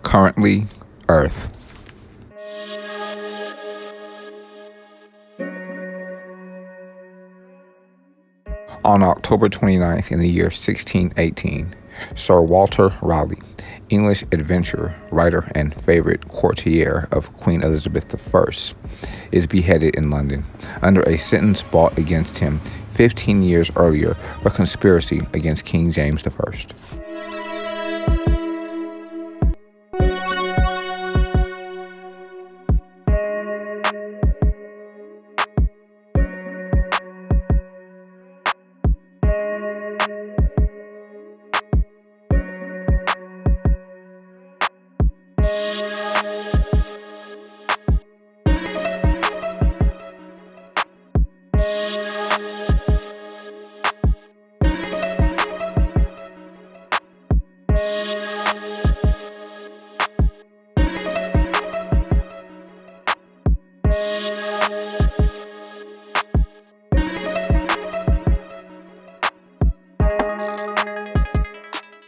Currently, Earth. On October 29th in the year 1618, Sir Walter Raleigh, English adventurer, writer, and favorite courtier of Queen Elizabeth I, is beheaded in London under a sentence brought against him 15 years earlier for conspiracy against King James I.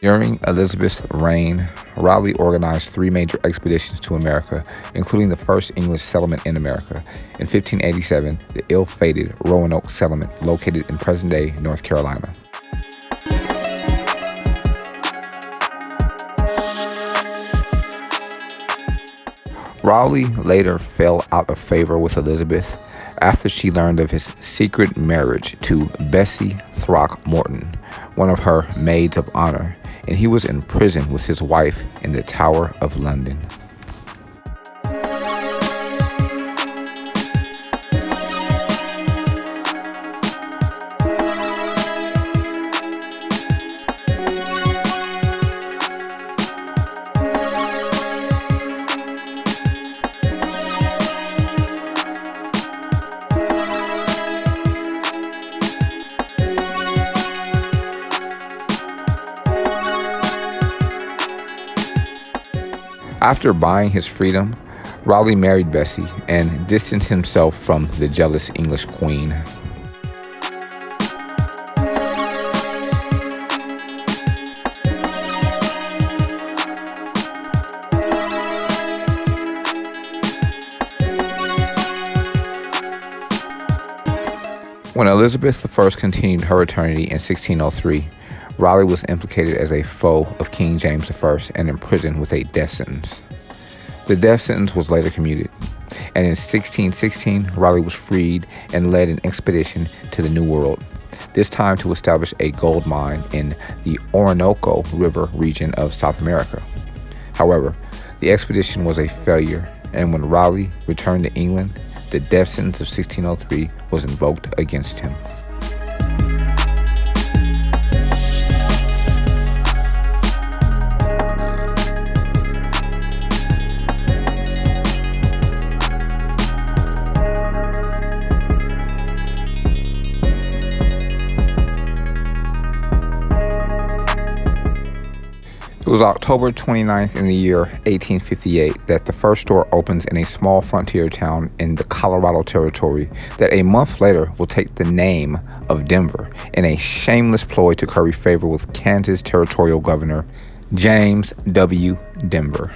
During Elizabeth's reign, Raleigh organized 3 major expeditions to America, including the first English settlement in America. In 1587, the ill-fated Roanoke settlement located in present-day North Carolina. Raleigh later fell out of favor with Elizabeth after she learned of his secret marriage to Bessie Throckmorton, one of her maids of honor, and he was in prison with his wife in the Tower of London. After buying his freedom, Raleigh married Bessie and distanced himself from the jealous English queen. When Elizabeth I continued her eternity in 1603, Raleigh was implicated as a foe of King James I and imprisoned with a death sentence. The death sentence was later commuted, and in 1616, Raleigh was freed and led an expedition to the New World, this time to establish a gold mine in the Orinoco River region of South America. However, the expedition was a failure, and when Raleigh returned to England, the death sentence of 1603 was invoked against him. It was October 29th in the year 1858 that the first store opens in a small frontier town in the Colorado Territory that a month later will take the name of Denver in a shameless ploy to curry favor with Kansas Territorial Governor James W. Denver.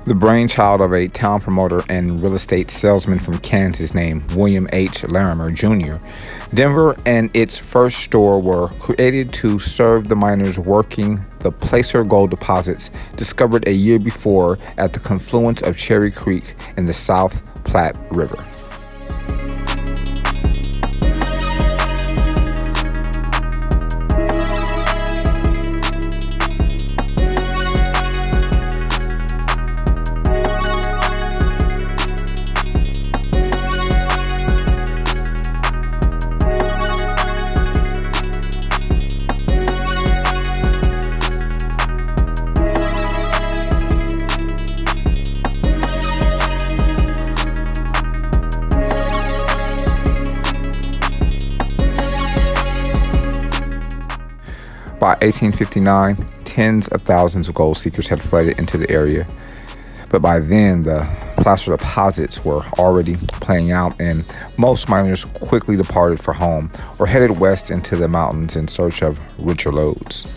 The brainchild of a town promoter and real estate salesman from Kansas named William H. Larimer, Jr., Denver and its first store were created to serve the miners working the placer gold deposits discovered a year before at the confluence of Cherry Creek and the South Platte River. By 1859, tens of thousands of gold seekers had flooded into the area. But by then, the placer deposits were already playing out, and most miners quickly departed for home or headed west into the mountains in search of richer lodes.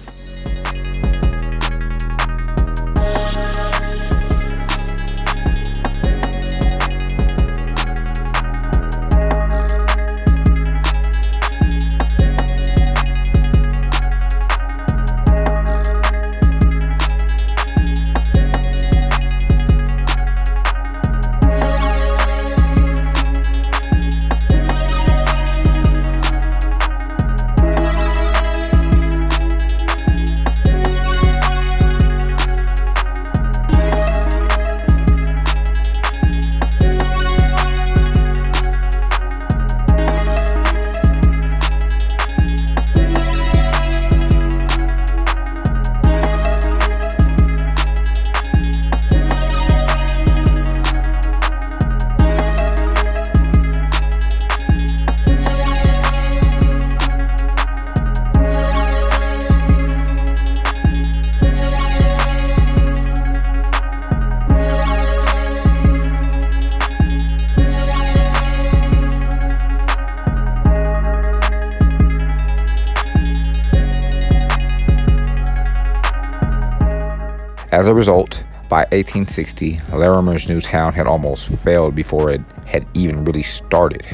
As a result, by 1860, Larimer's new town had almost failed before it had even really started.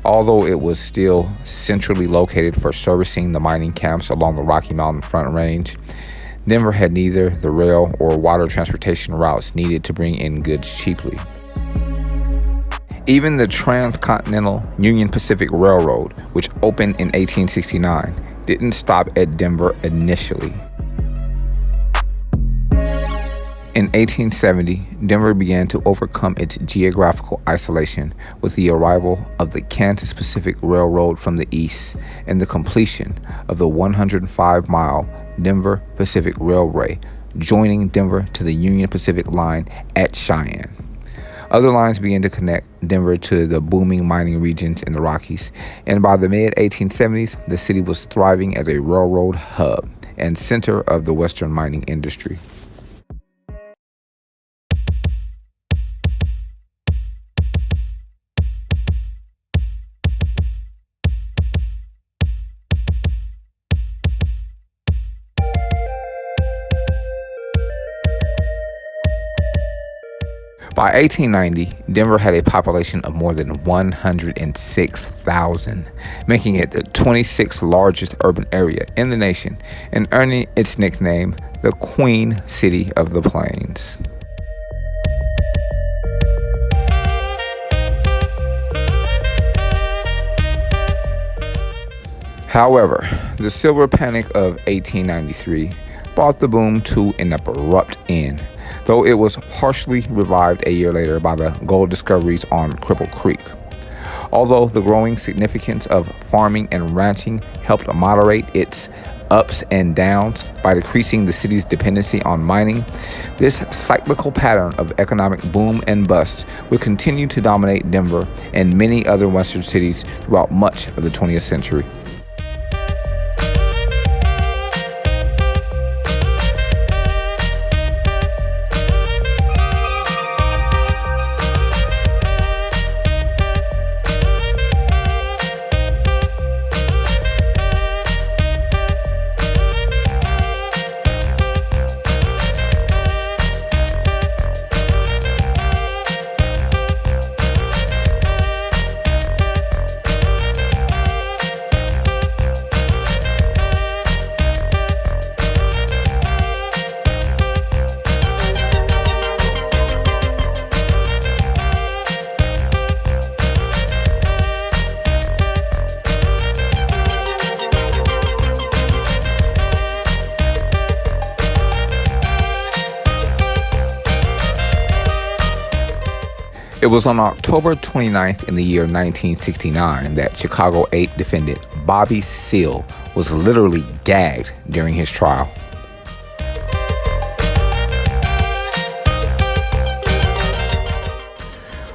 Although it was still centrally located for servicing the mining camps along the Rocky Mountain Front Range, Denver had neither the rail or water transportation routes needed to bring in goods cheaply. Even the Transcontinental Union Pacific Railroad, which opened in 1869, didn't stop at Denver initially. In 1870, Denver began to overcome its geographical isolation with the arrival of the Kansas Pacific Railroad from the east and the completion of the 105-mile Denver Pacific Railway, joining Denver to the Union Pacific line at Cheyenne. Other lines began to connect Denver to the booming mining regions in the Rockies, and by the mid-1870s, the city was thriving as a railroad hub and center of the Western mining industry. By 1890, Denver had a population of more than 106,000, making it the 26th largest urban area in the nation and earning its nickname, the Queen City of the Plains. However, the silver panic of 1893 brought the boom to an abrupt end, though it was partially revived a year later by the gold discoveries on Cripple Creek. Although the growing significance of farming and ranching helped moderate its ups and downs by decreasing the city's dependency on mining, this cyclical pattern of economic boom and bust would continue to dominate Denver and many other western cities throughout much of the 20th century. It was on October 29th in the year 1969 that Chicago 8 defendant Bobby Seale was literally gagged during his trial.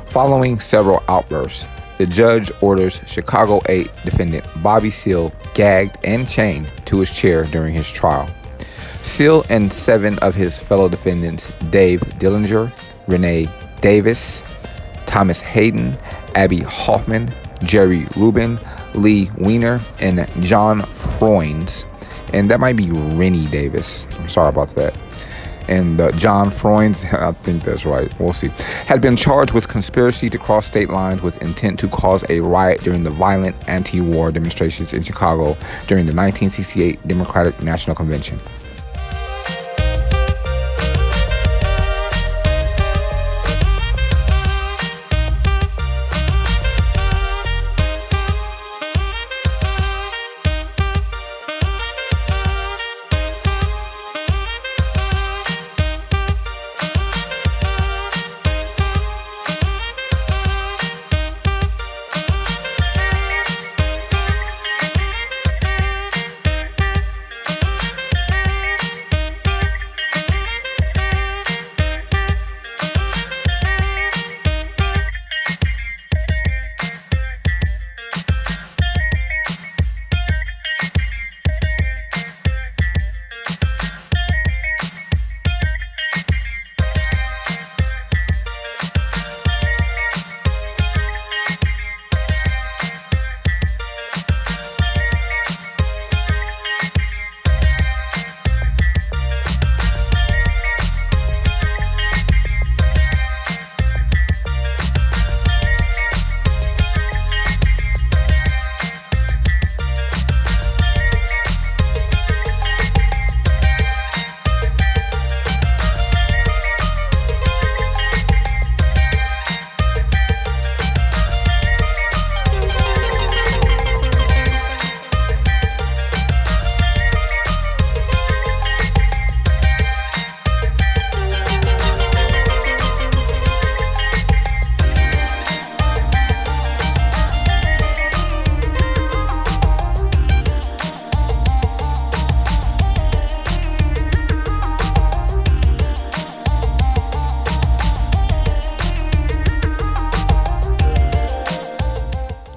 Following several outbursts, the judge orders Chicago 8 defendant Bobby Seale gagged and chained to his chair during his trial. Seal and 7 of his fellow defendants, Dave Dillinger, Renee Davis, Thomas Hayden, Abby Hoffman, Jerry Rubin, Lee Weiner, and John Froines, and that might be Rennie Davis, I'm sorry about that, and John Froines, I think that's right, we'll see, had been charged with conspiracy to cross state lines with intent to cause a riot during the violent anti-war demonstrations in Chicago during the 1968 Democratic National Convention.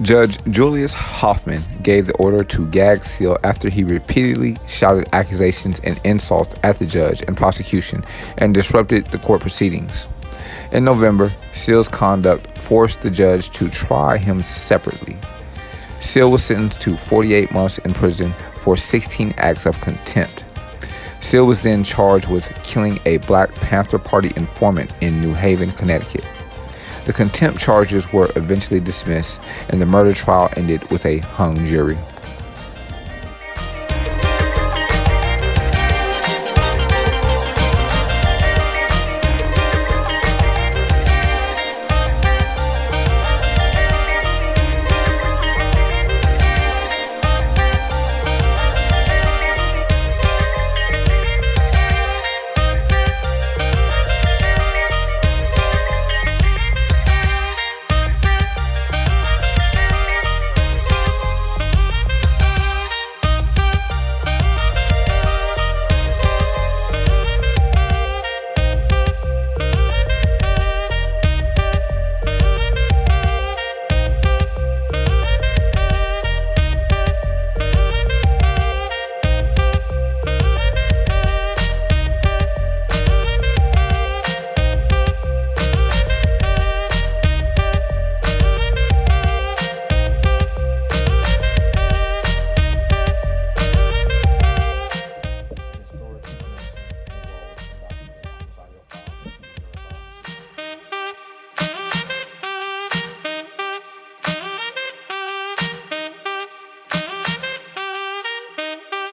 Judge Julius Hoffman gave the order to gag Seal after he repeatedly shouted accusations and insults at the judge and prosecution and disrupted the court proceedings. In November, Seal's conduct forced the judge to try him separately. Seal was sentenced to 48 months in prison for 16 acts of contempt. Seal was then charged with killing a Black Panther Party informant in New Haven, Connecticut. The contempt charges were eventually dismissed, and the murder trial ended with a hung jury.